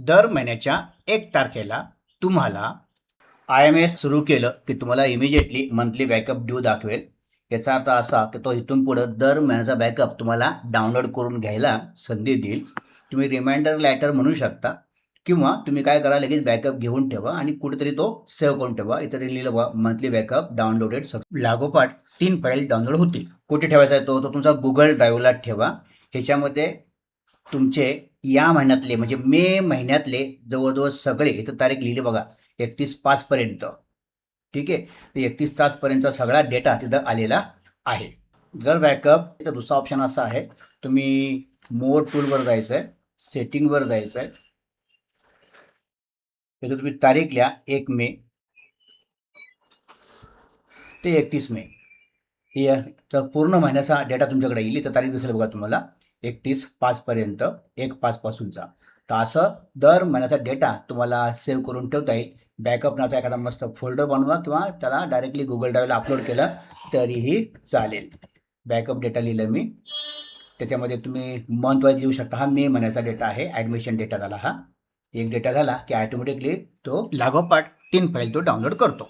दर महिन्याच्या 1 तारखेला तुम्हाला IMS सुरू केलं की तुम्हाला इमिजिएटली मंथली बॅकअप ड्यू दाखवेल. याचा अर्थ असा की तो इथून पुढं दर महिन्याचा बॅकअप तुम्हाला डाउनलोड करून घ्यायला संधी देईल. तुम्ही रिमाइंडर लेटर म्हणू शकता किंवा तुम्ही काय करा, लगेच बॅकअप घेऊन ठेवा आणि कुठेतरी तो सेव्ह करून ठेवा. इथं लिहिलं बघा, मंथली बॅकअप डाउनलोडेड. लागोपाठ 3 फाईल डाउनलोड होतील. कुठे ठेवायचा आहे तो तुमचा गुगल ड्राईव्हला ठेवा. ह्याच्यामध्ये तुमचे या महिन्यातले म्हणजे मे महिन्यातले जवळजवळ सगळे, इथं तारीख लिहिली बघा, 31/5 पर्यंत. ठीक आहे, 31 तासपर्यंतचा सगळा डेटा तिथं आलेला आहे. जर बॅकअप तर दुसरा ऑप्शन असा आहे, तुम्ही मोर टूलवर जायचं आहे, सेटिंगवर जायचं आहे. इथं तुम्ही तारीख लिहा 1 मे ते 31 मे. तर पूर्ण महिन्याचा डेटा तुमच्याकडे येईल. तर तारीख दिसेल बघा तुम्हाला 31/5 पर्यंत, 1/5 पासूनचा. तर असं दर महिन्याचा डेटा तुम्हाला सेव्ह करून ठेवता येईल. बॅकअप नावाचा एखादा मस्त फोल्डर बनवा किंवा त्याला डायरेक्टली गुगल ड्राईव्हला अपलोड केलं तरीही चालेल. बॅकअप डेटा लिहिलं मी. त्याच्यामध्ये तुम्ही मंथ वाईज लिहू शकता. हा मे महिन्याचा डेटा आहे, ॲडमिशन डेटा झाला हा. एक डेटा झाला की ॲटोमॅटिकली तो लागोपाठ 3 फाईल तो डाउनलोड करतो.